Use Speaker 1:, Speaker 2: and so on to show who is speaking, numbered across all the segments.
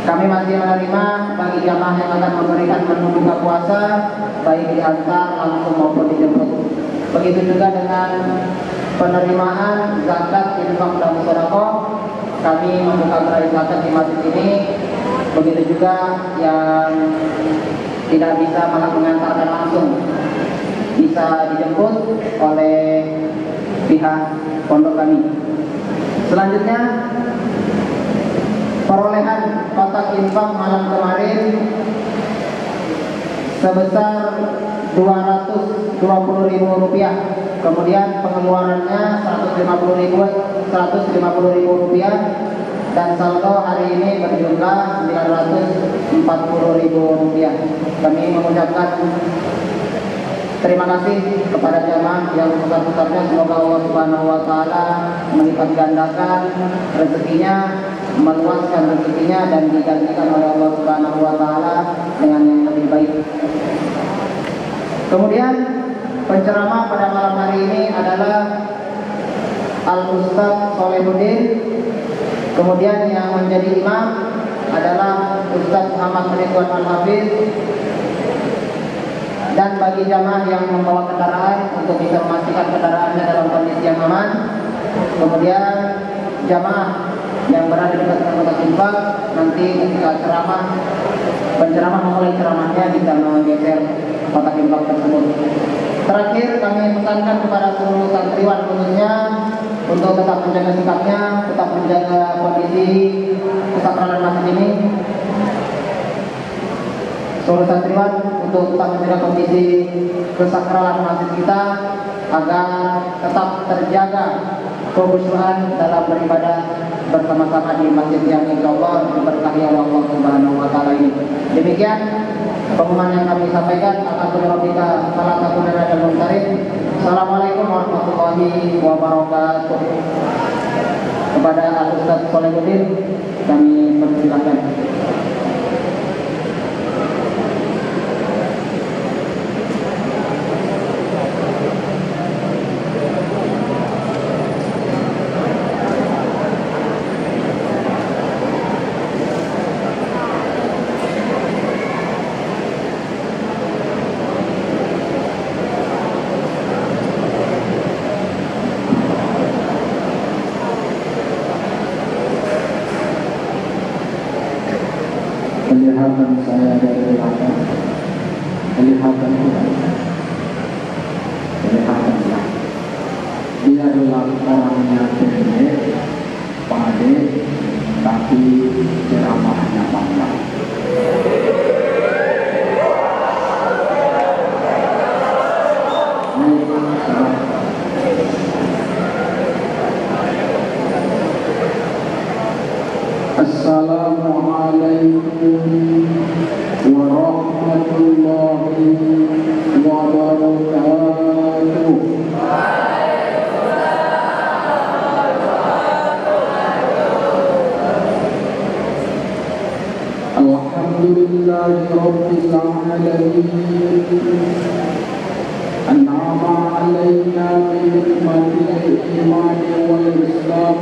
Speaker 1: Kami masih menerima bagi jamaah yang akan memberikan menu buka puasa, baik diantar langsung maupun dijemput. Begitu juga dengan penerimaan zakat, infak dan sedekah. Kami membuka gerai zakat di masjid ini. Begitu juga yang tidak bisa mengantarkan langsung, bisa dijemput oleh pihak pondok kami. Selanjutnya, perolehan kotak infak malam kemarin sebesar Rp220.000, kemudian pengeluarannya Rp150.000, dan saldo hari ini berjumlah Rp940.000. Kami mengucapkan terima kasih kepada jamaah yang besar-besarnya. Semoga Allah Subhanahu wa taala melipat gandakan rezekinya, meluaskan rezekinya, dan digantikan oleh Allah Subhanahu wa taala dengan yang lebih baik. Kemudian penceramah pada malam hari ini adalah Al-Ustaz Solehuddin. Kemudian yang menjadi imam adalah Ustaz Muhammad Ridwan Al-Hafiz. Dan bagi jamaah yang membawa kendaraan untuk bisa memastikan kendaraannya dalam kondisi yang aman. Kemudian jamaah yang berada di dekat kotak infak, nanti ketika penceramah memulai ceramahnya bisa menggeser kotak infak tersebut. Terakhir, kami pesankan kepada seluruh santriwan khususnya untuk tetap menjaga sikapnya, tetap menjaga kondisi kesakralan masjid ini. Seluruh santriwan untuk tetap menjaga kondisi kesakralan masjid kita agar tetap terjaga kekhusyuan dalam beribadah bersama-sama di masjid yang insyaallah diberkahi oleh Allah Subhanahu wa taala ini. Demikian pengumuman yang kami sampaikan. Alhamdulillah, salah satu dari Al-Muntarid. Assalamualaikum warahmatullahi wabarakatuh. Kepada Al-Ustaz Solehuddin kami persilakan.
Speaker 2: Kelihatan saya dari belakang, kelihatan dia adalah orangnya pendek, pandai, tapi ceramahnya panjang. Assalamualaikum warahmatullahi wabarakatuh. Alhamdulillahi rabbil alamin. An'ama 'alaina bi ni'matil iman wal islam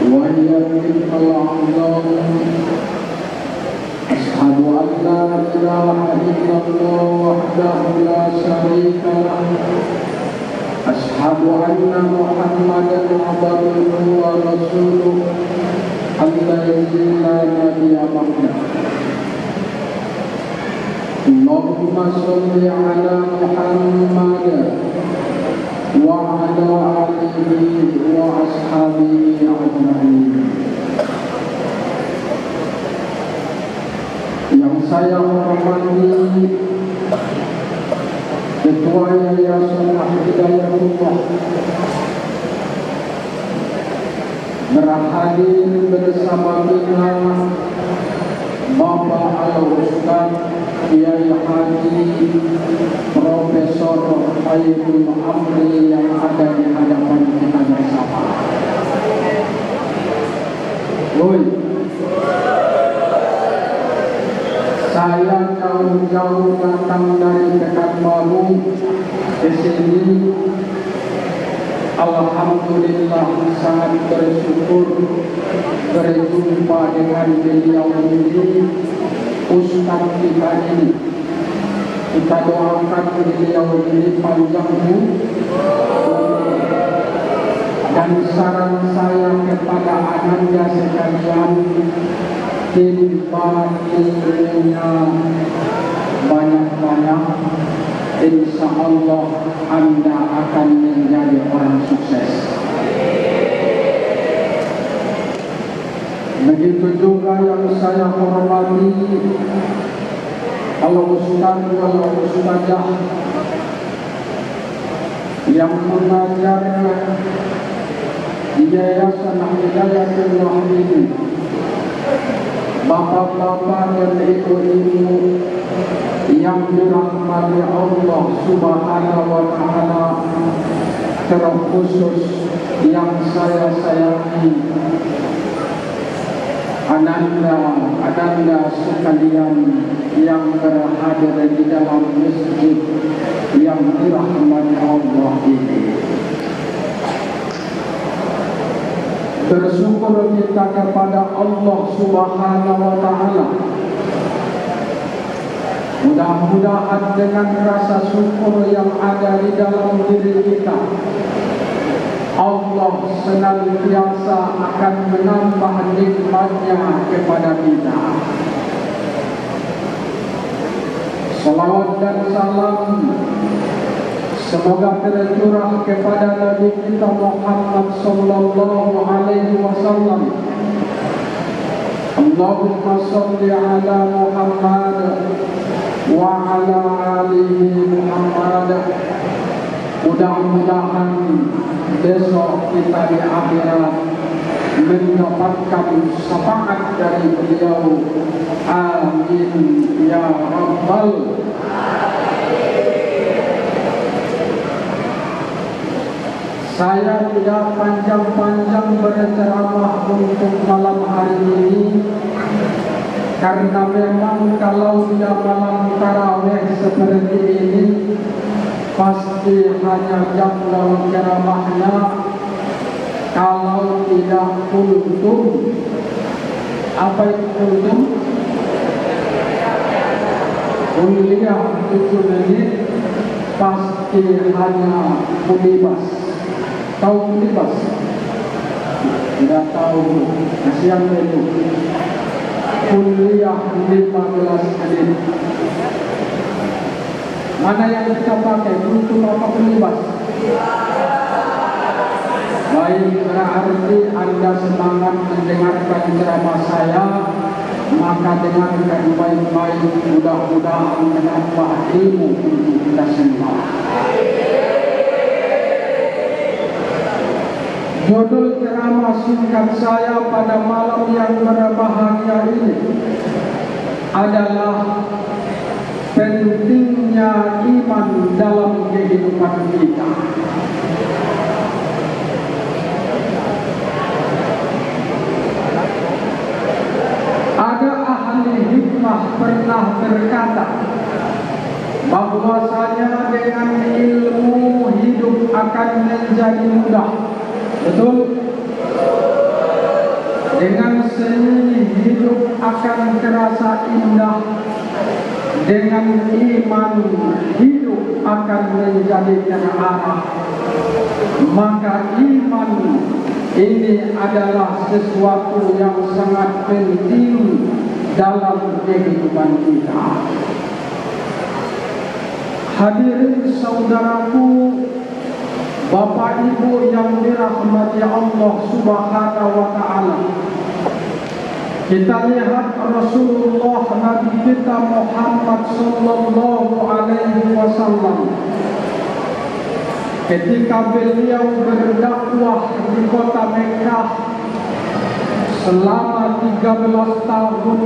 Speaker 2: wa yatimul a'zam. Ashhadu an la ilaha illallah wahdahu la syarika lahu. Ashhadu anna Muhammadan abduhu wa rasuluh. Allazi la nabiyya ba'dahu. Allahumma shalli ala Muhammad wa ala alihi wa ashabihi ajma'in. Yang saya hormati Ketua Yayasan Hidayatullah, berhadir bersama kita Bapak Al-Ustaz Kiai Haji Profesor Khairul Amri yang ada di hadapan kita bersama. Saya jauh-jauh datang dari Pekanbaru ke sini Alhamdulillah sangat bersyukur berjumpa dengan beliau ini, Ustaz kita ini. Kita doakan beliau ini panjang umur. Dan saran saya kepada ananda sekalian, timba ilmunya banyak-banyak, insya Allah Anda akan menjadi orang sukses. Begitu juga yang saya hormati al-ustaz wal ustazah yang mengajar di Yayasan Hidayatul Wahidin, bapak-bapak dan ibu-ibu yang dirahmati Allah Subhanahu wa Ta'ala, terkhusus yang saya sayangi, ananda sekalian yang berhadir di dalam masjid yang dirahmati Allah ini. Bersyukur kita kepada Allah Subhanahu wa Ta'ala. Mudah-mudahan dengan rasa syukur yang ada di dalam diri kita, Allah senantiasa akan menambah nikmat-Nya kepada kita. Salawat dan salam semoga tercurah kepada Nabi kita Muhammad sallallahu alaihi wasallam. Allahumma shalli ala Muhammad wa ala alihi Muhammad. Mudah-mudahan besok kita di akhirat mendapatkan syafaat dari beliau. Amin ya rabbal. Saya tidak panjang-panjang berceramah untuk malam hari ini, karena memang kalau dia malam tarawih seperti ini pasti hanya jam dalam ceramahnya. Kalau tidak kultum, apa itu kultum? Kuliah 7 menit pasti hanya kulibas. Tahu kulibas? Tidak tahu, kasihan itu. Kuliah 15 menit. Mana yang kita pakai, kultum apa kulibas? Baik, berarti Anda semangat mendengarkan ceramah saya, maka dengarkan baik-baik, mudah-mudahan menambah ilmu untuk kita semua. Judul ceramah singkat saya pada malam yang berbahagia ini adalah pentingnya iman dalam kehidupan kita. Ada ahli hikmah pernah berkata bahwasanya dengan ilmu hidup akan menjadi mudah. Betul? Dengan seni hidup akan terasa indah. Dengan iman hidup akan menjadi terarah. Maka iman ini adalah sesuatu yang sangat penting dalam kehidupan kita. Hadirin saudaraku, Bapak Ibu yang dirahmati Allah Subhanahu wa Ta'ala, kita lihat Rasulullah Nabi kita Muhammad sallallahu alaihi wasallam ketika beliau berdakwah di kota Mekah selama 13 tahun,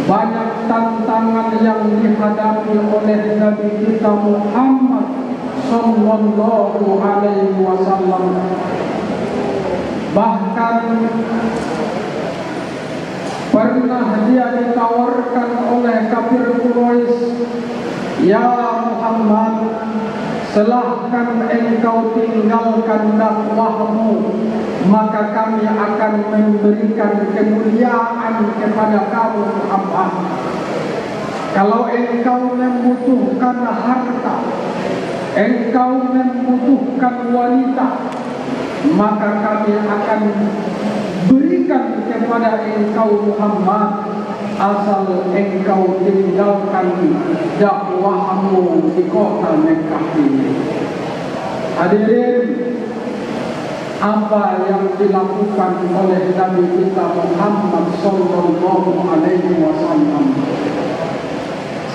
Speaker 2: banyak tantangan yang dihadapi oleh Nabi kita Muhammad sallallahu alaihi wasallam. Bahkan pernah dia ditawarkan oleh kafir Quraisy, "Ya Muhammad, Selahkan engkau tinggalkan dakwahmu, maka kami akan memberikan kemuliaan kepada kamu Muhammad. Kalau engkau membutuhkan harta, engkau membutuhkan wanita, maka kami akan berikan kepada engkau Muhammad, asal engkau tinggalkan dakwahmu di kota Mekah ini. Hadirin, apa yang dilakukan oleh Nabi kita Muhammad sallallahu alaihi wasallam,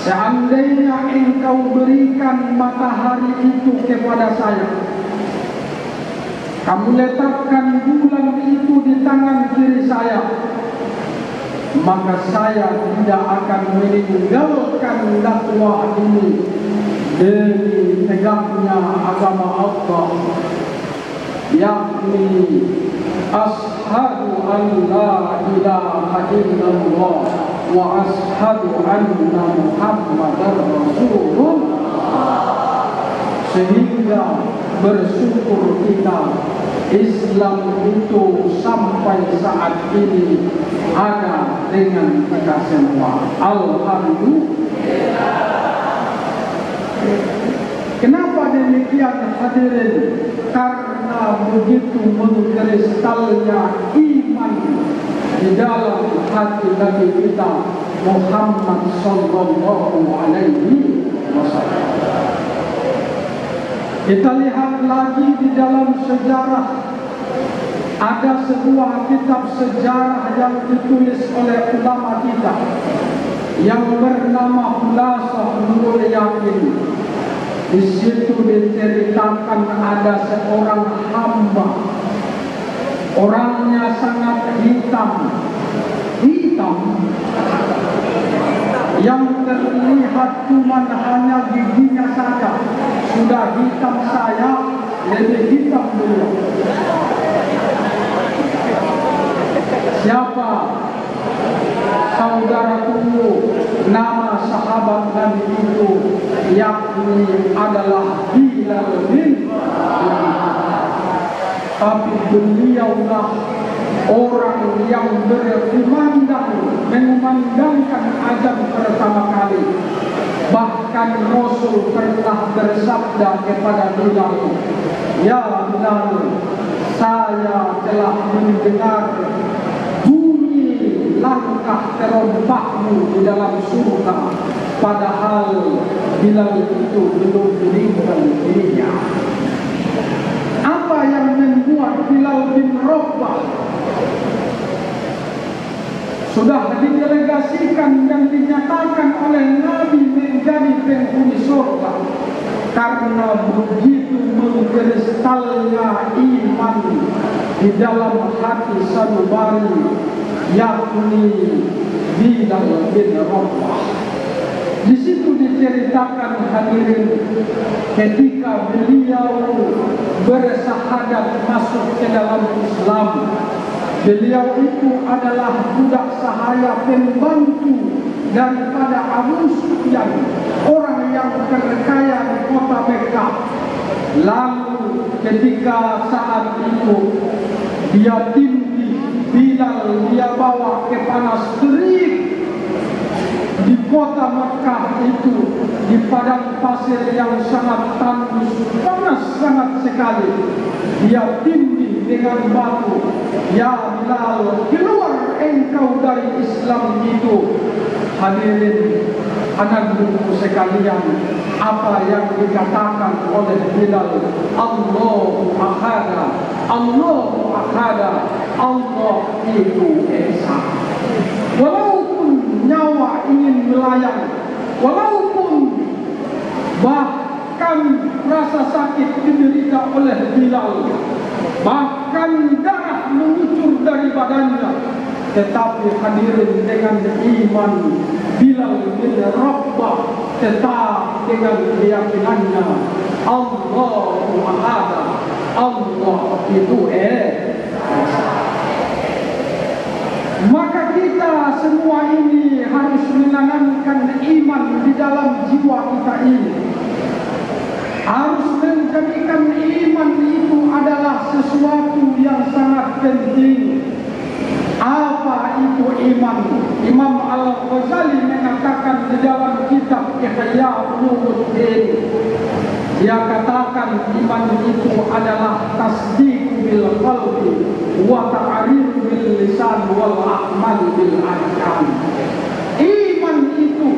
Speaker 2: seandainya engkau berikan matahari itu kepada saya, kamu letakkan bulan itu di tangan kiri saya, maka saya tidak akan meninggalkan dakwah ini demi tegaknya agama Allah, yakni asyhadu an la ilaha illallah wa asyhadu anna Muhammadar Rasulullah. Sehingga bersyukur kita, Islam itu sampai saat ini ada dengan kita semua. Alhamdulillah. Kenapa demikian hadirin? Karena begitu mengkristalnya iman di dalam hati Nabi kita Muhammad sallallahu alaihi wasallam. Kita lihat lagi di dalam sejarah, ada sebuah kitab sejarah yang ditulis oleh ulama kita yang bernama Khulasah Nurul Yakin. Di situ diceritakan ada seorang hamba, orangnya sangat hitam, yang terlihat cuma hanya giginya saja. Sudah hitam saya, lebih hitam beliau. Siapa? Saudaraku, nama sahabat Nabi itu yakni adalah Bilal bin Rabah. Tapi beliaulah orang yang mengumandangkan azan pertama kali. Bahkan Rasul pernah bersabda kepada Bilal, "Ya Bilal, saya telah mendengar bunyi langkah terompahmu di dalam surga." Padahal Bilal itu belum meninggal dirinya. Apa yang membuat Bilal bin Rabah sudah didelegasikan dan dinyatakan oleh Nabi menjadi penghuni surga? Karena begitu mengkristalnya iman di dalam hati sanubari, yakni Bilal bin Rabah. Di situ diceritakan hadirin, ketika beliau bersahadat masuk ke dalam Islam, beliau itu adalah budak sahaya pembantu daripada Abu Sufyan, orang yang terkaya di kota Mekah. Lalu ketika saat itu dia tindih Bilal, dia bawa ke panas terik di kota Mekah itu, di padang pasir yang sangat tandus, panas sangat sekali. Dia tindih dengan batu, "Ya Bilal, keluar engkau dari Islam itu." Hadirin, anak-anakku sekalian, apa yang dikatakan oleh Bilal, Allahu Ahada, Allahu Ahada, Allah itu Esa. Walaupun nyawa ingin melayang, walaupun bahkan rasa sakit diderita oleh Bilal, bahkan darah mengucur dari badannya, tetapi hadirin, dengan iman Bilal bin Rabah tetap dengan keyakinannya Allahu Ahada, Allah itu Esa. Maka kita semua ini harus menanamkan iman di dalam jiwa kita ini, harus menjadikan iman itu adalah sesuatu yang sangat penting. Apa itu iman? Imam Al-Ghazali mengatakan di dalam kitab Ihya Ulumuddin, dia katakan iman itu adalah tasdiq bil qalbi wa ta'rif bil lisan wal a'mal bil arkan. Iman itu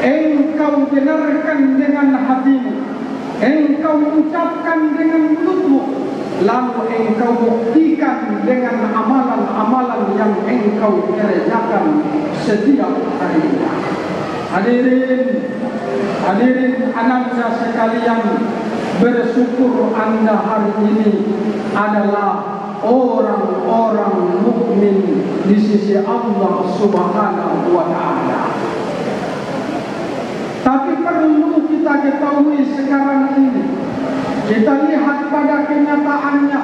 Speaker 2: engkau benarkan dengan hatimu, engkau ucapkan dengan mulutmu, lalu engkau buktikan dengan amalan-amalan yang engkau kerjakan setiap harinya. Hadirin ananda sekalian, bersyukur Anda hari ini adalah orang-orang mukmin di sisi Allah Subhanahu wa Ta'ala. Tapi perlu kita ketahui sekarang ini, kita lihat pada kenyataannya,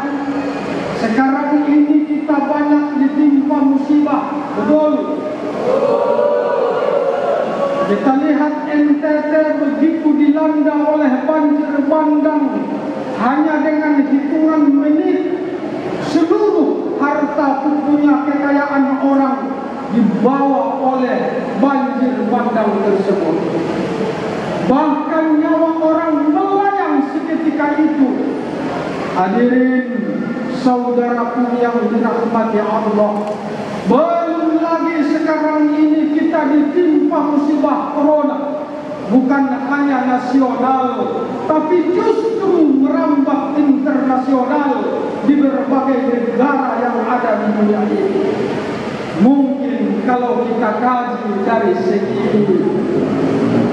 Speaker 2: sekarang ini kita banyak ditimpa musibah, betul? Kita lihat NTT begitu dilanda oleh banjir bandang, hanya dengan hitungan menit seluruh harta punya kekayaan orang dibawa oleh banjir bandang tersebut. Bahkan nyawa orang melayang seketika itu. Hadirin saudaraku yang dirahmati Allah, belum lagi sekarang ini kita ditimpa musibah corona, bukan hanya nasional, tapi justru merambah internasional di berbagai negara yang ada di dunia ini. Mungkin kalau kita kaji dari segi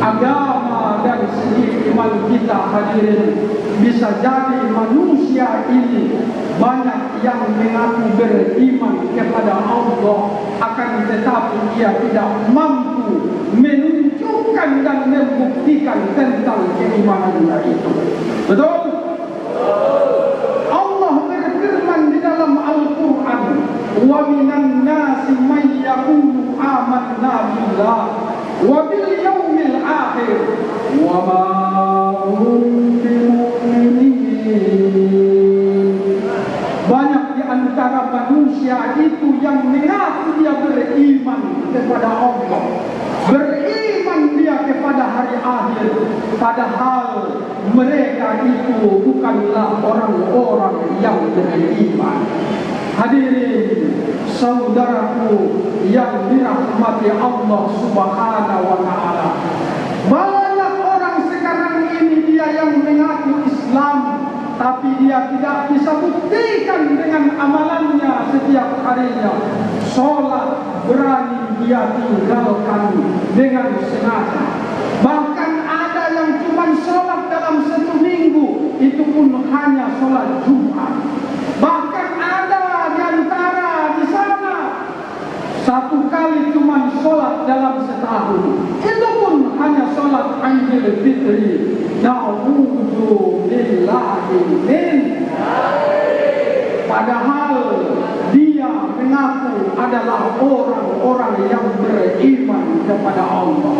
Speaker 2: agama dan segi iman kita, hadirin, bisa jadi manusia ini banyak yang mengaku beriman kepada Allah, akan tetapi ia tidak mampu menunjukkan dan membuktikan tentang keimanannya itu. Betul? Allah berfirman di dalam Al-Quran, wa minan nasi may yaqulu amanna billah wa bil yaumil akhir wa ma hum bimu'minin. Banyak di antara manusia itu yang mengaku dia beriman kepada Allah, beriman dia kepada hari akhir, padahal mereka itu bukanlah orang-orang yang beriman. Hadirin saudaraku yang dirahmati Allah Subhanahu wa Ta'ala, banyak orang sekarang ini dia yang mengaku Islam, tapi dia tidak bisa buktikan dengan amalannya setiap harinya. Sholat berani dia tinggalkan dengan sengaja. Bahkan ada yang cuma sholat dalam satu minggu, itu pun hanya sholat Jumat. Bahkan ada di antara di sana satu kali cuma sholat dalam setahun, itu pun hanya sholat Idul Fitri. Na'udzu billahi min. Padahal dia mengaku adalah orang-orang yang beriman kepada Allah.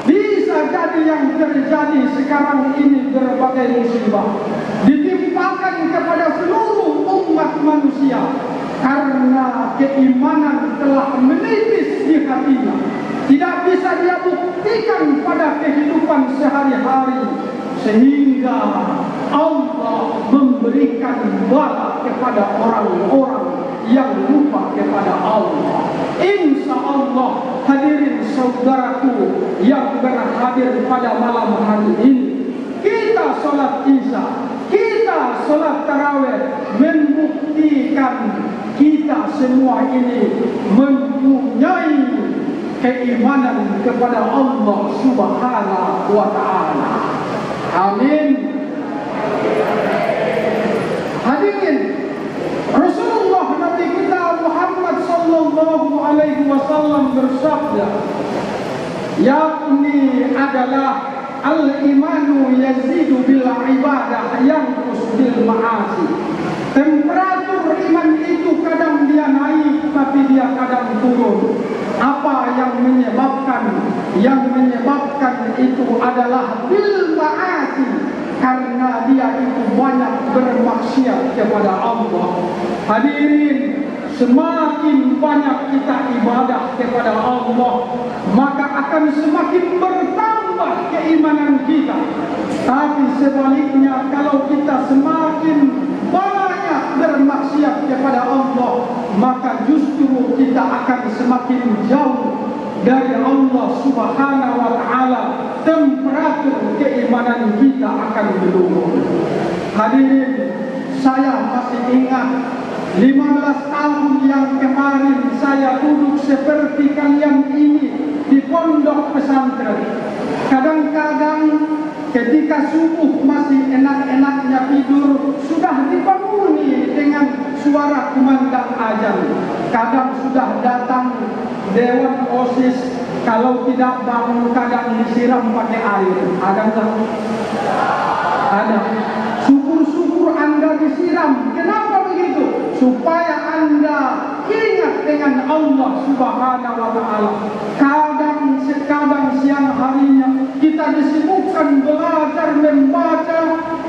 Speaker 2: Bisa jadi yang terjadi sekarang ini berbagai musibah ditimpakan kepada seluruh umat manusia karena keimanan telah menipis di hatinya. Tidak bisa dia buktikan pada kehidupan sehari-hari, sehingga Allah memberikan bala kepada orang-orang yang lupa kepada Allah. Insya Allah, hadirin saudaraku yang berhadir pada malam hari ini, kita sholat Isya, kita sholat tarawih, membuktikan kita semua ini mempunyai keimanan kepada Allah Subhanahu wa Ta'ala. Amin. Hadirin, Rasulullah Nabi kita Muhammad sallallahu alaihi wasallam bersabda, yakni adalah al-imanu yazidu bil ibadah yanqus bil ma'asi. Temperatur iman itu kadang dia naik, tapi dia kadang turun. Apa yang menyebabkan? Yang menyebabkan itu adalah bil ma'asi, karena dia itu itu banyak bermaksiat kepada Allah. Hadirin, semakin banyak kita ibadah kepada Allah, maka akan semakin bertambah keimanan kita. Tapi sebaliknya, kalau kita semakin banyak bermaksiat kepada Allah, maka justru kita akan semakin jauh dari Allah Subhanahu wa Ta'ala. Temperatur keimanan kita akan menurun. Hadirin, saya masih ingat 15 tahun yang kemarin saya duduk seperti kalian ini di pondok pesantren. Kadang-kadang ketika subuh masih enak-enaknya tidur, sudah dibangun dengan suara kumandang azan. Kadang sudah datang dewan OSIS, kalau tidak bangun kadang disiram pakai air. Ada enggak? Ada. Syukur-syukur Anda disiram. Kenapa begitu? Supaya Anda ingat dengan Allah Subhanahu wa Ta'ala. Kadang siang harinya kita disibukkan belajar membaca,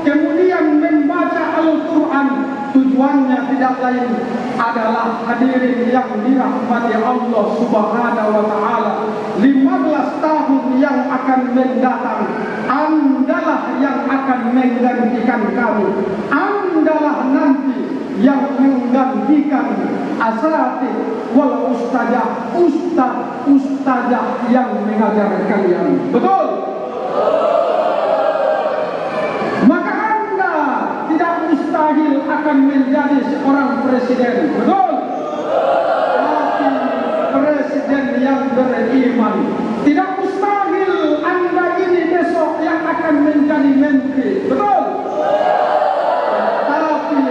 Speaker 2: kemudian membaca Al-Quran. Tujuannya tidak lain adalah, hadirin yang dirahmati Allah Subhanahu wa Ta'ala, 15 tahun yang akan mendatang, Andalah yang akan menggantikan kami. Andalah nanti yang menggantikan asatid wal ustazah yang mengajar kalian. Betul? Maka Anda tidak mustahil akan menjadi seorang presiden. Betul? Tapi presiden yang beriman. Tidak mustahil Anda ini besok yang akan menjadi menteri. Betul?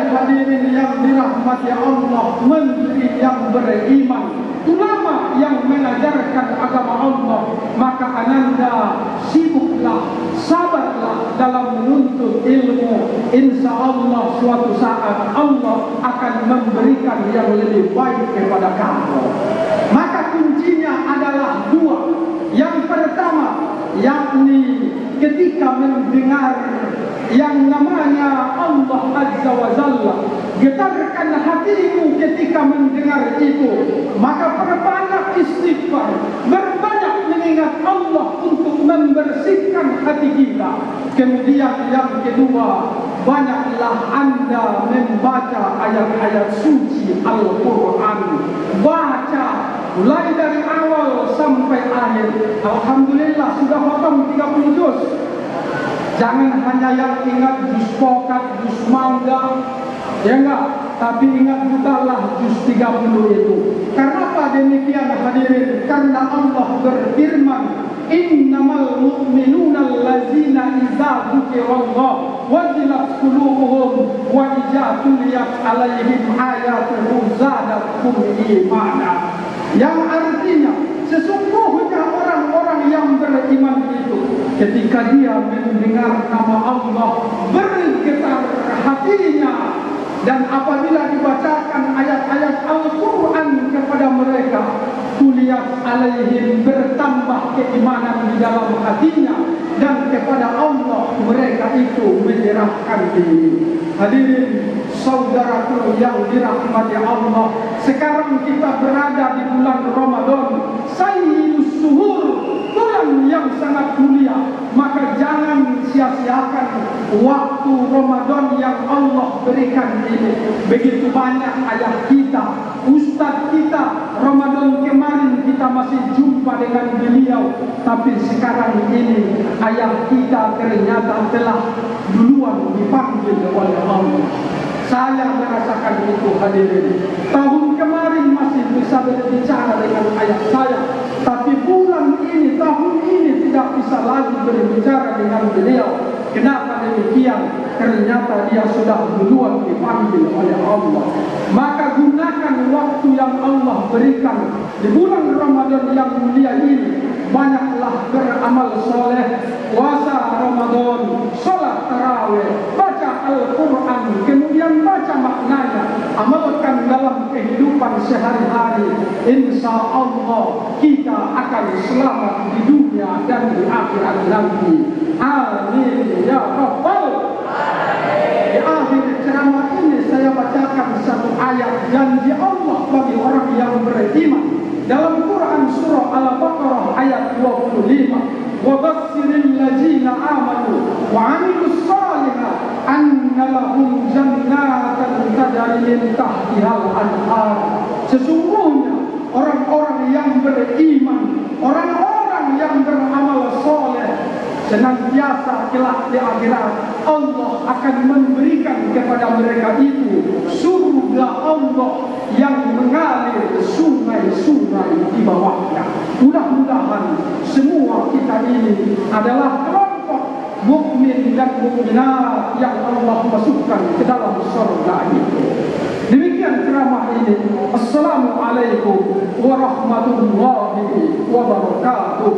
Speaker 2: Hadirin yang dirahmati Allah, menteri yang beriman, ulama yang mengajarkan agama Allah, maka Anda sibuklah, sabarlah dalam menuntut ilmu. Insya Allah suatu saat Allah akan memberikan yang lebih baik kepada kamu. Maka kuncinya adalah dua. Yang pertama, yakni ketika mendengar yang namanya Allah Azza wa Jalla, getarkan hatimu ketika mendengar itu. Maka perbanyak istighfar, berbanyak mengingat Allah untuk membersihkan hati kita. Kemudian yang kedua, banyaklah Anda membaca ayat-ayat suci Al-Quran. Baca mulai dari awal sampai akhir. Alhamdulillah sudah potong 30 juz. Jangan hanya yang ingat juz pokat, juz mangga, ya enggak, tapi ingat juga lah juz 30 itu. Kenapa demikian hadirin? Karena Allah berfirman, innamal mu'minuna allazina idza dzukirallah wajilat qulubuhum wa idza tuliyat alaihim ayatuhu zadatuhum imana. Yang artinya, sesungguhnya orang-orang yang beriman itu, ketika dia mendengar nama Allah, bergetar hatinya. Dan apabila dibacakan ayat-ayat Al-Quran kepada mereka, tuliyat alaihim, bertambah keimanan di dalam hatinya. Dan kepada Allah mereka itu menyerahkan diri. Hadirin saudaraku yang dirahmati Allah, sekarang kita berada di bulan Ramadan, Sayyidus Suhur, bulan yang sangat mulia. Maka jangan sia-siakan waktu Ramadan yang Allah berikan ini. Begitu banyak ayah kita, ustaz kita, Ramadan kemarin kita masih jumpa dengan beliau, tapi sekarang ini ayah kita ternyata telah duluan dipanggil oleh Allah. Saya merasakan itu hadirin. Tahun kemarin masih bisa berbicara dengan ayah saya, tapi bulan ini, tahun ini tidak bisa lagi berbicara dengan beliau. Kenapa demikian? Ternyata dia sudah duluan dipanggil oleh Allah. Maka gunakan waktu yang Allah berikan di bulan Ramadan yang mulia ini. Banyaklah beramal soleh, puasa Ramadan, sholat tarawih, baca Al-Quran, kemudian baca maknanya, amalkan dalam kehidupan sehari-hari. Insya Allah kita akan selamat di dunia dan di akhirat nanti. Amin ya Rabbal Alamin. Di akhir ceramah ini saya bacakan satu ayat janji Allah bagi orang yang beriman dalam Quran surah Al-Baqarah ayat 25. وَبَشِّرِ الَّذِينَ آمَنُوا وَعَمِلُوا الصَّالِحَاتِ أَنَّ لَهُمْ جَنَّاتٍ تَجْرِي مِنْ تَحْتِهَا الْأَنْهَارُ. Sesungguhnya orang-orang yang beriman, orang-orang yang beramal soleh, senantiasa kelak di akhirat Allah akan memberikan kepada mereka itu surga Allah yang mengalir sungai-sungai di bawahnya. Mudah-mudahan semua kita ini adalah kelompok mukmin dan mukminat yang Allah masukkan ke dalam surga itu. Demikian ceramah ini. Assalamualaikum warahmatullahi wabarakatuh.